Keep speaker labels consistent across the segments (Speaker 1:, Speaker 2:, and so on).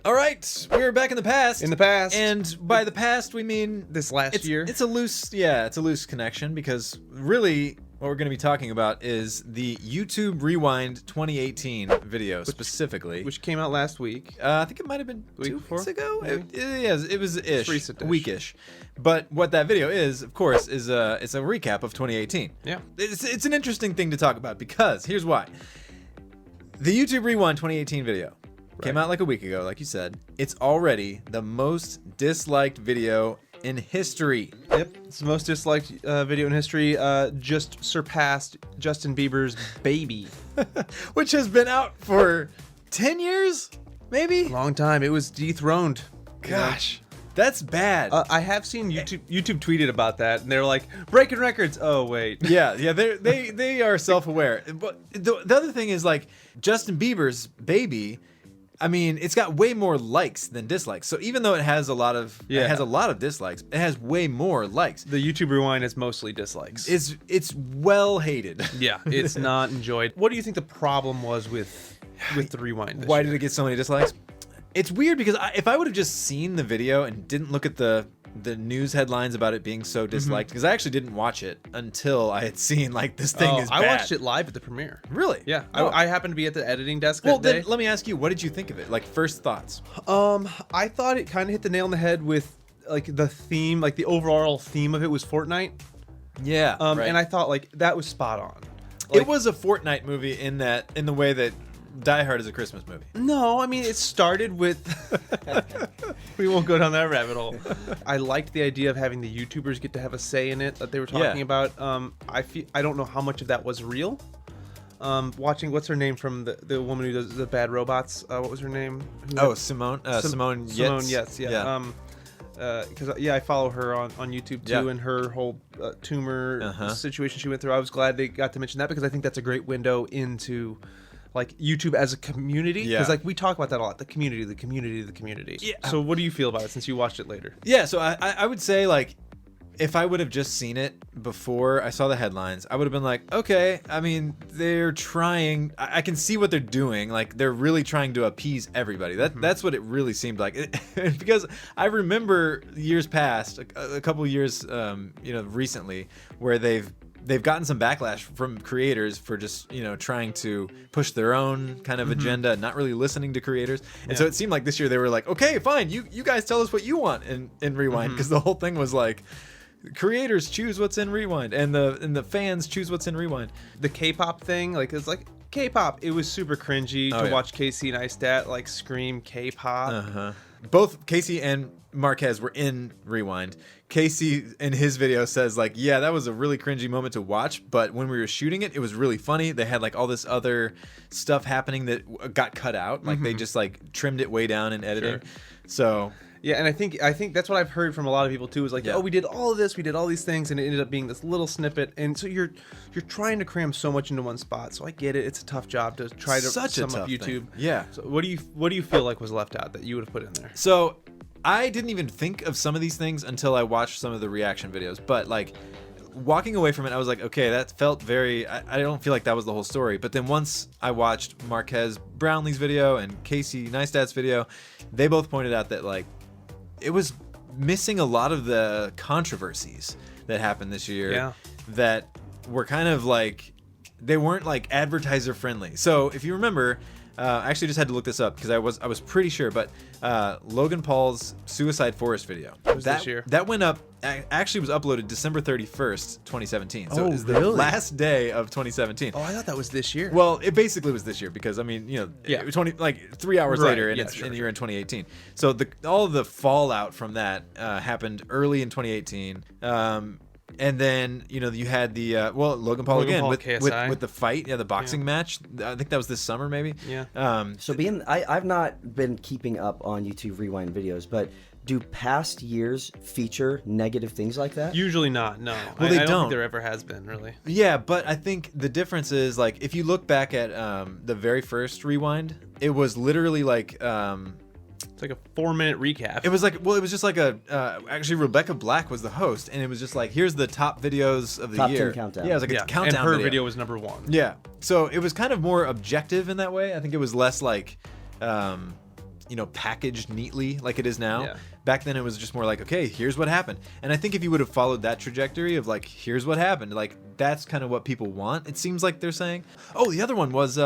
Speaker 1: All right, we're back in the past.
Speaker 2: In the past.
Speaker 1: And by the past, we mean
Speaker 2: This last year.
Speaker 1: It's a loose connection, because really what we're going to be talking about is the YouTube Rewind 2018 video specifically.
Speaker 2: Which came out last week.
Speaker 1: I think it might have been
Speaker 2: Week
Speaker 1: 2
Speaker 2: before,
Speaker 1: weeks ago.
Speaker 2: maybe?
Speaker 1: It was ish,
Speaker 2: recent-ish.
Speaker 1: weekish. But what that video is, of course, is it's a recap of 2018.
Speaker 2: Yeah.
Speaker 1: It's an interesting thing to talk about, because here's why. The YouTube Rewind 2018 video came out like a week ago, like you said. It's already the most disliked video in history.
Speaker 2: Yep. It's the most disliked video in history. Just surpassed Justin Bieber's Baby.
Speaker 1: Which has been out for 10 years, maybe?
Speaker 2: Long time. It was dethroned.
Speaker 1: Gosh, that's bad.
Speaker 2: I have seen YouTube tweeted about that, and they're like, breaking records. Oh, wait.
Speaker 1: Yeah, they are self-aware. But the other thing is, like, Justin Bieber's Baby, I mean, it's got way more likes than dislikes. So even though it has a lot of dislikes, it has way more likes.
Speaker 2: The YouTube Rewind is mostly dislikes.
Speaker 1: It's well hated.
Speaker 2: Yeah, it's not enjoyed. What do you think the problem was with the Rewind this
Speaker 1: Why
Speaker 2: year?
Speaker 1: did it get so many dislikes? It's weird, because if I would have just seen the video and didn't look at the news headlines about it being so disliked, because I actually didn't watch it until I had seen, like, this thing is bad.
Speaker 2: I watched it live at the premiere.
Speaker 1: Really?
Speaker 2: Yeah.
Speaker 1: Oh.
Speaker 2: I happened to be at the editing desk
Speaker 1: Well,
Speaker 2: that day.
Speaker 1: then let me ask you, what did you think of it? Like, first thoughts.
Speaker 2: I thought it kind of hit the nail on the head with, like, the theme, like, the overall theme of it was Fortnite.
Speaker 1: Yeah. Right.
Speaker 2: And I thought, like, that was spot on.
Speaker 1: It was a Fortnite movie in the way that Die Hard is a Christmas movie.
Speaker 2: No, I mean, it started with... We won't go down that rabbit hole. I liked the idea of having the YouTubers get to have a say in it that they were talking about. I don't know how much of that was real. Watching, what's her name from the woman who does the bad robots? What was her name?
Speaker 1: Simone Simone
Speaker 2: Yates. Yeah. Because I follow her on YouTube too, and her whole tumor situation she went through. I was glad they got to mention that, because I think that's a great window into, like, YouTube as a community. Because like we talk about that a lot, the community. Yeah. So what do you feel about it since you watched it later?
Speaker 1: Yeah, so I would say, like, if I would have just seen it before I saw the headlines, I would have been like, okay, I mean, they're trying, I can see what they're doing. Like, they're really trying to appease everybody. That's what it really seemed like. Because I remember years past, a couple of years, recently, where they've gotten some backlash from creators for just, trying to push their own kind of agenda, not really listening to creators. And so it seemed like this year they were like, okay, fine, you guys tell us what you want in Rewind, because the whole thing was like, creators choose what's in Rewind, and the fans choose what's in Rewind.
Speaker 2: The K-pop thing, like, it's like K-pop. It was super cringy to watch Casey Neistat like scream K-pop.
Speaker 1: Both Casey and Marquez were in Rewind. Casey in his video says, like, yeah, that was a really cringy moment to watch, but when we were shooting it, it was really funny. They had, like, all this other stuff happening that got cut out. Like, they just, like, trimmed it way down in editing.
Speaker 2: Sure.
Speaker 1: So...
Speaker 2: Yeah, and I think that's what I've heard from a lot of people too, is like, oh, we did all of this, we did all these things, and it ended up being this little snippet. And so you're trying to cram so much into one spot. So I get it; it's a tough job to try to sum up YouTube.
Speaker 1: Thing. Yeah.
Speaker 2: So what do you feel like was left out that you would have put in there?
Speaker 1: So I didn't even think of some of these things until I watched some of the reaction videos. But, like, walking away from it, I was like, okay, that felt very... I don't feel like that was the whole story. But then once I watched Marquez Brownlee's video and Casey Neistat's video, they both pointed out that, like, it was missing a lot of the controversies that happened this year that were kind of like, they weren't like advertiser friendly. So if you remember, I actually just had to look this up because I was pretty sure, but Logan Paul's Suicide Forest video.
Speaker 2: This year.
Speaker 1: That went up, actually was uploaded December 31st, 2017. So
Speaker 2: oh,
Speaker 1: it was the
Speaker 2: really?
Speaker 1: last day of 2017.
Speaker 2: Oh, I thought that was this year.
Speaker 1: Well, it basically was this year because, I mean, 3 hours later, and you're in 2018. So all of the fallout from that happened early in 2018. And then, you had the Logan Paul with the fight, the boxing match. I think that was this summer, maybe.
Speaker 2: Yeah.
Speaker 3: I've not been keeping up on YouTube Rewind videos, but do past years feature negative things like that?
Speaker 2: Usually not. No.
Speaker 1: Well,
Speaker 2: I don't think there ever has been, really.
Speaker 1: Yeah, but I think the difference is, like, if you look back at the very first Rewind, it was literally like
Speaker 2: It's like a 4-minute recap.
Speaker 1: It was like, well, it was just like actually Rebecca Black was the host, and it was just like, here's the top videos of the
Speaker 3: Top
Speaker 1: year.
Speaker 3: 10 countdown.
Speaker 1: Yeah, it was like a countdown.
Speaker 2: And her video was number 1.
Speaker 1: Yeah, so it was kind of more objective in that way. I think it was less like, packaged neatly like it is now.
Speaker 2: Yeah.
Speaker 1: Back then it was just more like, okay, here's what happened. And I think if you would have followed that trajectory of like, here's what happened, like that's kind of what people want. It seems like they're saying. Oh, the other one was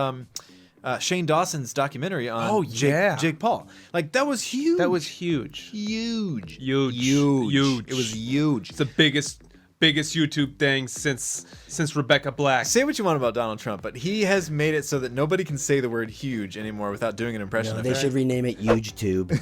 Speaker 1: Shane Dawson's documentary on Jake Paul. Like that was huge.
Speaker 2: That was huge.
Speaker 1: Huge.
Speaker 2: Huge.
Speaker 1: It was huge.
Speaker 2: It's the biggest YouTube thing since Rebecca Black.
Speaker 1: Say what you want about Donald Trump, but he has made it so that nobody can say the word huge anymore without doing an impression of it.
Speaker 3: They should rename it YouTube.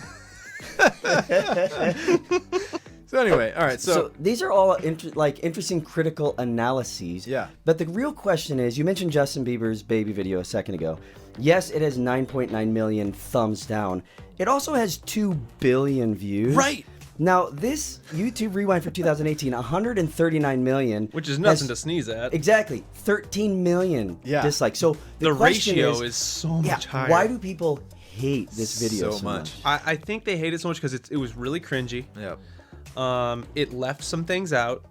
Speaker 1: So anyway, all right. So
Speaker 3: these are all interesting critical analyses.
Speaker 1: Yeah.
Speaker 3: But the real question is, you mentioned Justin Bieber's baby video a second ago. Yes, it has 9.9 million thumbs down. It also has 2 billion views.
Speaker 1: Right.
Speaker 3: Now, this YouTube Rewind for 2018, 139 million.
Speaker 2: Which is nothing to sneeze at.
Speaker 3: Exactly. 13 million dislikes. So
Speaker 2: the ratio is so much higher.
Speaker 3: Why do people hate this video so much?
Speaker 2: I think they hate it so much because it was really cringy.
Speaker 1: Yep.
Speaker 2: It left some things out.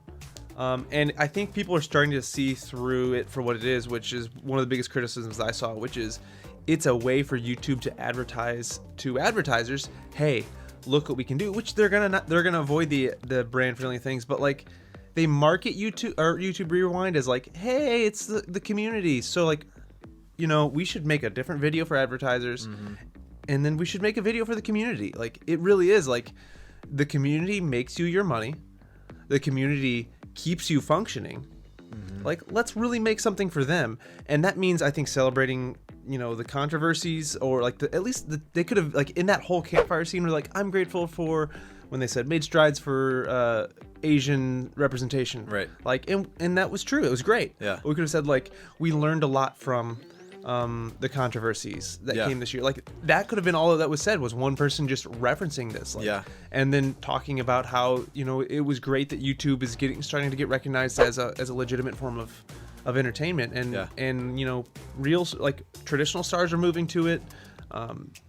Speaker 2: And I think people are starting to see through it for what it is, which is one of the biggest criticisms I saw, which is it's a way for YouTube to advertise to advertisers, hey, look what we can do, which they're gonna avoid the brand friendly things, but like they market YouTube Rewind as like, hey, it's the community, so like, we should make a different video for advertisers, and then we should make a video for the community. Like it really is like the community makes you your money, the community keeps you functioning. Like let's really make something for them, and that means I think celebrating the controversies, or like at least they could have, like in that whole campfire scene where like I'm grateful for when they said made strides for Asian representation,
Speaker 1: right?
Speaker 2: Like and that was true, it was great.
Speaker 1: Yeah.
Speaker 2: But we could have said like we learned a lot from the controversies that came this year. Like that could have been all that was said, was one person just referencing this, like, and then talking about how it was great that YouTube is starting to get recognized as a legitimate form of entertainment, and real like traditional stars are moving to it.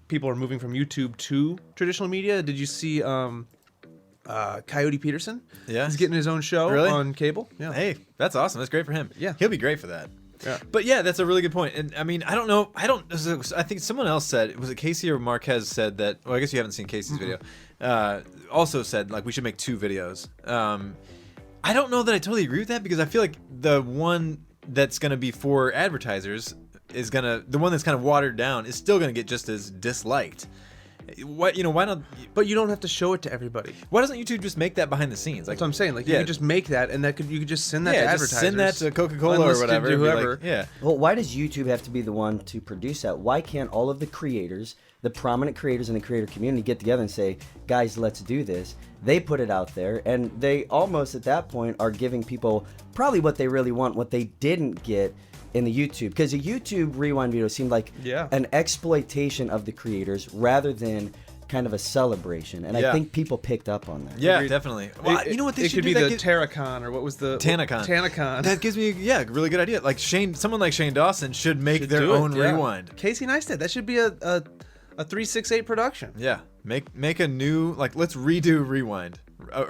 Speaker 2: People are moving from YouTube to traditional media. Did you see Coyote Peterson? Yeah, he's getting his own show on cable. Yeah,
Speaker 1: hey, that's awesome. That's great for him. Yeah, he'll be great for that.
Speaker 2: Yeah.
Speaker 1: But yeah, that's a really good point. And I mean, I don't know. I think someone else said, was it Casey or Marquez said that, well, I guess you haven't seen Casey's video, also said like we should make 2 videos. I don't know that I totally agree with that, because I feel like the one that's going to be for advertisers the one that's kind of watered down is still going to get just as disliked. Why not?
Speaker 2: But you don't have to show it to everybody.
Speaker 1: Why doesn't YouTube just make that behind the scenes? Like,
Speaker 2: that's what I'm saying. Like, you could just make that, and you could just send that to advertisers.
Speaker 1: Just send that to Coca-Cola or whatever.
Speaker 2: To whoever.
Speaker 1: Like,
Speaker 3: Well, why does YouTube have to be the one to produce that? Why can't all of the creators, the prominent creators in the creator community, get together and say, guys, let's do this? They put it out there, and they almost at that point are giving people probably what they really want, what they didn't get in the YouTube, because a YouTube Rewind video seemed like an exploitation of the creators rather than kind of a celebration, and I think people picked up on that.
Speaker 1: Yeah, definitely. Well, you know what?
Speaker 2: It could be the Terracon, or what was the
Speaker 1: Tanacon?
Speaker 2: Tanacon.
Speaker 1: That gives me a really good idea. Like someone like Shane Dawson should make their own Rewind.
Speaker 2: Casey Neistat. That should be a 368 production.
Speaker 1: Yeah, make a new, like, let's redo Rewind,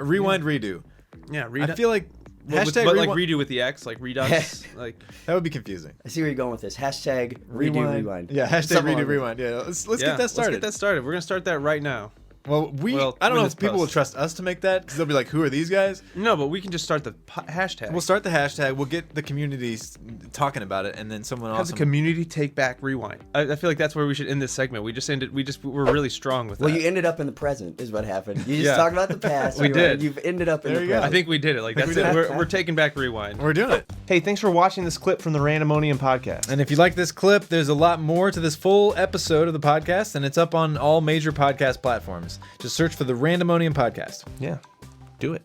Speaker 1: Rewind redo.
Speaker 2: Yeah,
Speaker 1: I feel like.
Speaker 2: But like redo with the X, like redux, like
Speaker 1: that would be confusing.
Speaker 3: I see where you're going with this. Hashtag redo rewind.
Speaker 1: Yeah, hashtag redo rewind. Yeah, let's get that started.
Speaker 2: Let's get that started. We're gonna start that right now.
Speaker 1: Well, I don't know if people will trust us to make that, because they'll be like, who are these guys?
Speaker 2: No, but we can just start the hashtag.
Speaker 1: We'll start the hashtag. We'll get the community talking about it, and then someone else.
Speaker 2: Have the community take back Rewind. I feel like that's where we should end this segment. We're really strong with that.
Speaker 3: Well, you ended up in the present, is what happened. You just talked about the past.
Speaker 2: We did.
Speaker 3: You've ended up in the present.
Speaker 2: I think we did it. Like, that's it. We're taking back Rewind.
Speaker 1: We're doing it.
Speaker 2: Hey, thanks for watching this clip from the Randomonium podcast.
Speaker 1: And if you like this clip, there's a lot more to this full episode of the podcast, and it's up on all major podcast platforms. Just search for the Randomonium podcast.
Speaker 2: Yeah, do it.